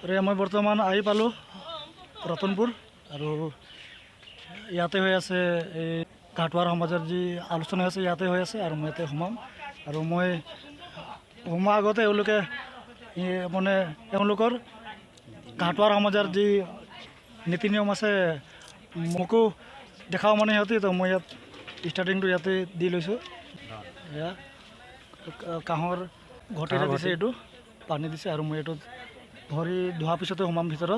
मैं बर्तमान आई पालो रतनपुर और इते आसे घाटुआर समाजर जी आलोचना है इते और मैं इते सोमाम और मैं सोमा आगते माने घाटुआर समाजर जी नीति नियम आसे मोको देखाओ माने सिहती तो मैं स्टार्टिंग तो इते दी लैसो काहर घटेरे दिसे यू पानी दिसे और मैं ये भरी धोआ पिछते सोमाम भर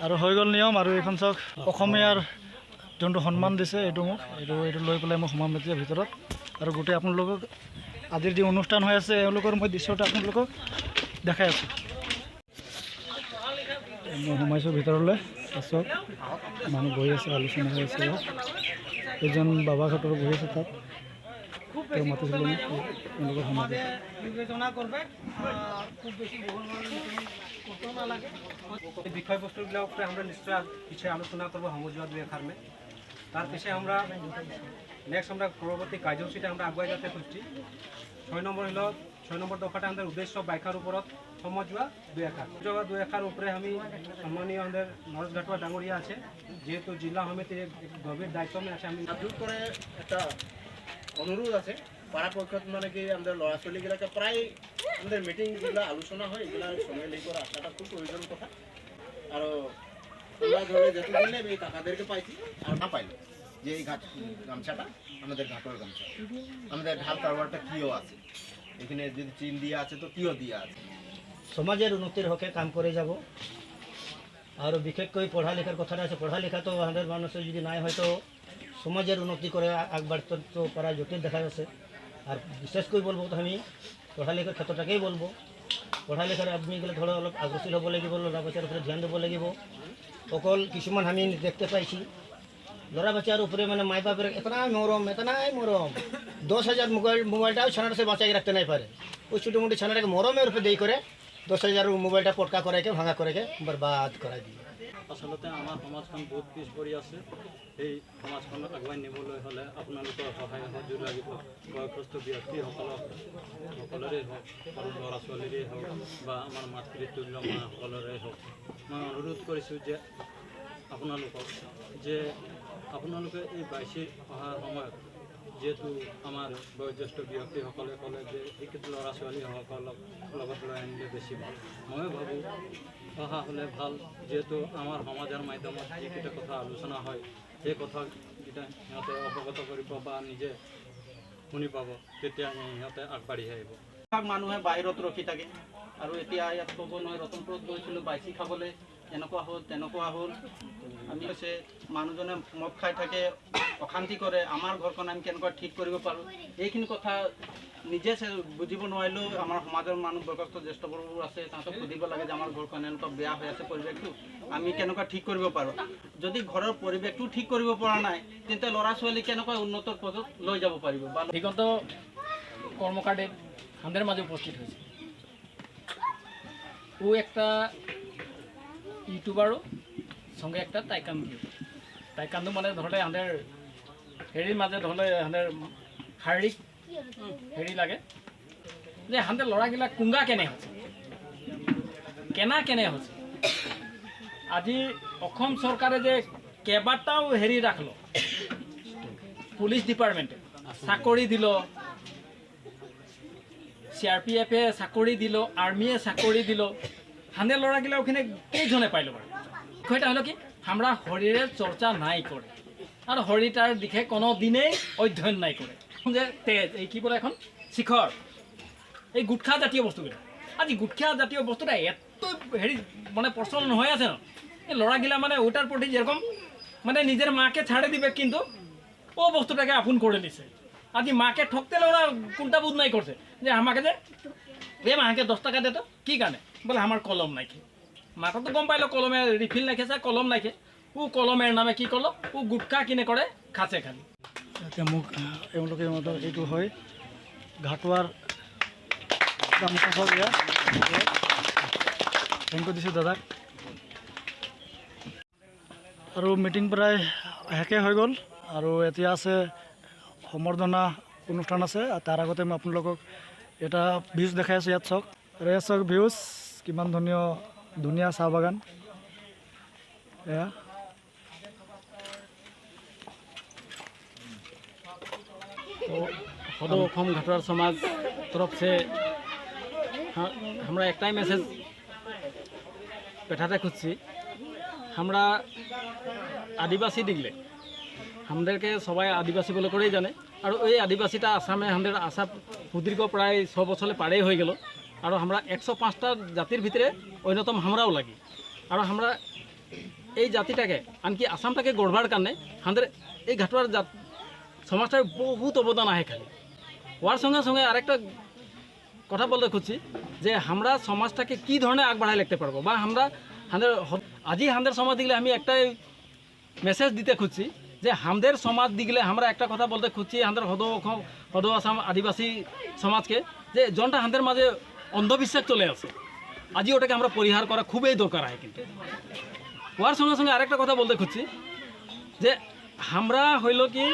और हो गल नियम और ये चक जो सम्मान दिसे ये मोक ये लै पे मैं सोमाम भर और गोटे आप आज जी अनुष्ठान हो मैं दृश्यटा आप देखा मैं सोमाइस भर चक मान बही आलोचना हो बाबा घाटर बही तक मातिल বিষয় বস্তুগুলোর উপরে আমরা নিশ্চয় কিছু আলোচনা করব সমঝোয়া দুই এখার মে তার পিছে আমরা নেক্সট আমরা পরবর্তী কার্যসূচিটা আমরা আগুয়াই যাতে খুঁজছি 6 নম্বর হলো 6 নম্বর দফাটা আমাদের উদ্দেশ্য বাইকার উপরত সমঝোয়া দুই এখার সমঝোয়া দুই এখার উপরে আমি সম্মানীয় আমাদের নরেশ ঘাটুয়া ডাঙরিয়া আছে যেহেতু জেলা সমিতির গভীর দায়িত্ব আছে আমি আব্দুল করে একটা অনুরোধ আছে পাড়া পক্ষত মানে কি আমাদের ল'ৰা ছোৱালীগিলাকে প্ৰায় আমাদের মিটিংগুলা আলোচনা হয় এগুলা সময় লেই করা আসাটা খুব প্রয়োজন কথা আর আমরা ধরে যেতদিনে এই কাকাদেরকে পাইছি আর না পাইল যে এই গামছাটা আমাদের ঘাটর গামছা আমাদের ঢাল কারবারটা কিও আছে এখানে যদি চিন দিয়া আছে তো কিও দিয়া আছে সমাজের উন্নতির হকে কাম করে যাব আর বিশেষকৈ পড়ালেখার কথাটা আছে পড়ালেখা তো আমাদের মানুষের যদি নাই হয়তো সমাজের উন্নতি করে আগবাড়তে তো পারা জটিল দেখা যাচ্ছে আর বিশেষ করে বলবো তো আমি পড়ালেখার ক্ষেত্রটাকেই বলবো পড়ালেখার আপনিগুলো ধরো অলপ আগ্রসীল হব লাগিব ল'ৰা বাচ্চাৰ উপৰে ধ্যান দিব লাগিব অকল কিছুমান আমি দেখতে পাইছি ল'ৰা বাচ্চার উপরে মানে মাই বাপের এতনাই মরম 10,000 মোবাইলটাও ছানাটা বাঁচাই রাখতে নাই পারে ওই ছোটো মোটো ছানাটাকে মরমের উপরে দেই করে 10,000 মোবাইলটা পটকা করাইকে ভাঙা করাইকে বরবাদ করাই দিয়ে আচলতে আমাৰ সমাজখন বহুত পিছ পৰি আছে এই সমাজখনক আগুৱাই নিবলৈ হ'লে আপোনালোকৰ সহায় সহযোগ লাগিব বয়সস্থ ব্যক্তিসকলৰে হওক আৰু ল'ৰা ছোৱালীৰে হওক বা আমাৰ মাতৃতুল্য মাসকলৰে হওক মই অনুৰোধ কৰিছোঁ যে আপোনালোকে এই বাইশী অহাৰ সময়ত যেহেতু আমাৰ বয়োজ্যেষ্ঠ ব্যক্তিসকলে ক'লে যে শিক্ষিত ল'ৰা ছোৱালীসকলক লগত লৈ আনিলে বেছি ভাল ময়ো ভাবোঁ অহা হ'লে ভাল যেহেতু আমাৰ সমাজৰ মাধ্যমত যিকেইটা কথা আলোচনা হয় সেই কথাকেইটা সিহঁতে অৱগত কৰিব বা নিজে শুনি পাব তেতিয়া সিহঁতে আগবাঢ়ি আহিব মানুহে বাহিৰত ৰখি থাকে আৰু এতিয়া ইয়াত ক'ব নহয় ৰতনপুৰত গৈছিলোঁ বাইচি খাবলৈ এনেকুৱা হ'ল তেনেকুৱা হ'ল আমি কৈছে মানুহজনে মদ খাই থাকে অশান্তি কৰে আমাৰ ঘৰখন আমি কেনেকুৱা ঠিক কৰিব পাৰোঁ এইখিনি কথা নিজে বুজিব নোৱাৰিলেও আমাৰ সমাজৰ মানুহ বয়সস্থ জ্যেষ্ঠবোৰ আছে তাহাঁতক সুধিব লাগে যে আমাৰ ঘৰখন এনেকুৱা বেয়া হৈ আছে পৰিৱেশটো আমি কেনেকুৱা ঠিক কৰিব পাৰোঁ যদি ঘৰৰ পৰিৱেশটো ঠিক কৰিব পৰা নাই তেন্তে ল'ৰা ছোৱালী কেনেকুৱা উন্নত পথত লৈ যাব পাৰিব বা বিগত কর্মকাণ্ডে আমাদের মাঝে উপস্থিত হয়েছে ও একটা ইউটিউবারও সঙ্গে একটা তাইকান্দু মানে ধরলে আমাদের হেরির মাঝে ধরলে আমাদের শারীরিক হেৰি লাগে যে আমাদেৰ ল'ৰাগিলা কুঙ্গা কেনে হৈছে আজি অসম চৰকাৰে যে কেইবাটাও হেৰি ৰাখলো পুলিচ ডিপাৰ্টমেণ্টে চাকৰি দিল CRPF চাকৰি দিল আৰ্মিয়ে চাকৰি দিল হানে ল'ৰাগিলা ওখানে কেইজনে পাইল বাৰু বিষয়টা হলো কি আমরা শরীরের চর্চা নাই করে আর শরীরটার দিকে কোনো দিনেই অধ্যয়ন নাই করে যে তেজ এই কি বলে এখন শিখর এই গুটখা জাতীয় বস্তুগুলো আজি গুটখা জাতীয় বস্তুটা এত হেৰি মানে প্ৰচলন হয়ে আছে না এই ল'ৰাগিলা মানে ওটার প্রতি যেরকম মানে নিজের মাকে ছাড়ে দিবে কিন্তু ও বস্তুটাকে আপন করে নিছে আজি মাকে ঠকতে ল'ৰা কোনটা বুধ নাই করছে যে আমাকে যে এ মাকে 10 টাকা দে তো কি কারণে বলে আমার কলম নাকি মাথা তো গম পাইলো কলমে রিফিল নাইছে কলম নাইছে ও কলমের নামে কি করলো ও গুটকা কিনে করে খাচ্ছে খালি মোক এওঁলোকে এইটো হয় ঘাটুৱাৰ গামোচা চব ইয়াত থেংক ইউ দিছোঁ দাদাক আৰু মিটিং প্ৰায় শেষে হৈ গ'ল আৰু এতিয়া আছে সম্বৰ্ধনা অনুষ্ঠান আছে তাৰ আগতে মই আপোনালোকক এটা ভিউজ দেখাই আছোঁ ইয়াত চাওক ভিউজ কিমান ধুনীয়া ধুনীয়া চাহ বাগান এয়া सदो अखम घाटवार समाज तरफ से हमरा एक मैसेज पेठाते खुजছি আমরা আদিবাসী দিগলে আমাদেরকে সবাই আদিবাসী বলে করেই জানে আর এই আদিবাসীটা আসামে আমাদের আসা সুদীর্ঘ প্রায় 6 বছরে পারেই হয়ে গেল আর আমরা 105টা জাতির ভিতরে অন্যতম আমরাও লাগি আর আমরা এই জাতিটাকে আনকি আসামটাকে গড়বার কারণে আমাদের এই ঘাটুয়ার সমাজটার বহুত অবদান আহে খালি ওর সঙ্গে সঙ্গে আরেকটা কথা বলতে খুঁজছি যে আমরা সমাজটাকে কী ধরনের আগবাড়ায় লিখতে পারবো বা আমরা আমাদের আজি আমাদের সমাজ দিগলে আমি একটাই মেসেজ দিতে খুঁজছি যে আমাদের সমাজ দিগলে আমরা একটা কথা বলতে খুঁজছি আমাদের হদ আসাম আদিবাসী সমাজকে যে জনটা আমাদের মাঝে অন্ধবিশ্বাস চলে আসে আজি ওটাকে আমরা পরিহার করা খুবই দরকার হয় কিন্তু ওর সঙ্গে সঙ্গে আরেকটা কথা বলতে খুঁজছি যে আমরা হইল কি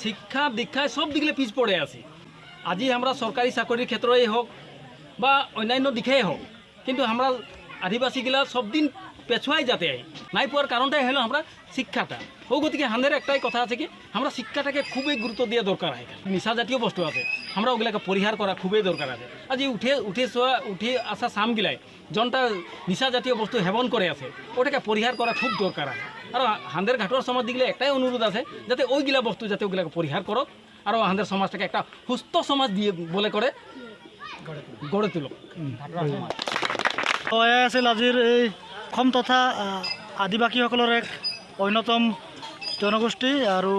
শিক্ষা দীক্ষায় সব দিগলে পিছ পড়ে আছি আজি আমরা সরকারি চাকরির ক্ষেত্রেই হোক বা অন্যান্য দিকেই হোক কিন্তু আমরা আদিবাসীগুলা সব দিন পেছুয়াই যাতে নাই পাওয়ার কারণটাই হলো আমরা শিক্ষাটা ও গতিকে আমাদের একটাই কথা আছে কি আমরা শিক্ষাটাকে খুবই গুরুত্ব দিয়ে দরকার হয় নিশা জাতীয় বস্তু আছে আমরা ওগুলাকে পরিহার করা খুবই দরকার আছে আজি উঠে আসা সামগিলাই জনটা নিশা জাতীয় বস্তু সেবন করে আছে ওটাকে পরিহার করা খুব দরকার আছে আর আমাদের ঘাটুয়ার সমাজ দিগলে একটাই অনুরোধ আছে যাতে ওইগুলা বস্তু যাতে ওগুলাকে পরিহার করো আর আমাদের সমাজটাকে একটা সুস্থ সমাজ দিয়ে বলে করে গড়ে তুলক এয়া আছিল আজিৰ এই অসম তথা আদিবাসীসকলৰ এক অন্যতম জনগোষ্ঠী আৰু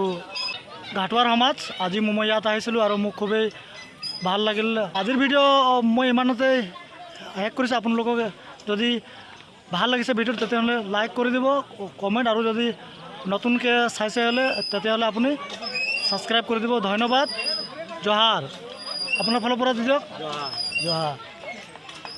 ঘাটুৱাৰ সমাজ আজি মই ইয়াত আহিছিলোঁ আৰু মোক খুবেই ভাল লাগিল আজিৰ ভিডিঅ' মই ইমানতে শেষ কৰিছোঁ আপোনালোকক যদি ভাল লাগিছে ভিডিঅ'টো তেতিয়াহ'লে লাইক কৰি দিব কমেণ্ট আৰু যদি নতুনকৈ চাইছে হ'লে তেতিয়াহ'লে আপুনি ছাবস্ক্ৰাইব কৰি দিব ধন্যবাদ জহাৰ আপোনাৰ ফালৰ পৰা দি দিয়ক জহাৰ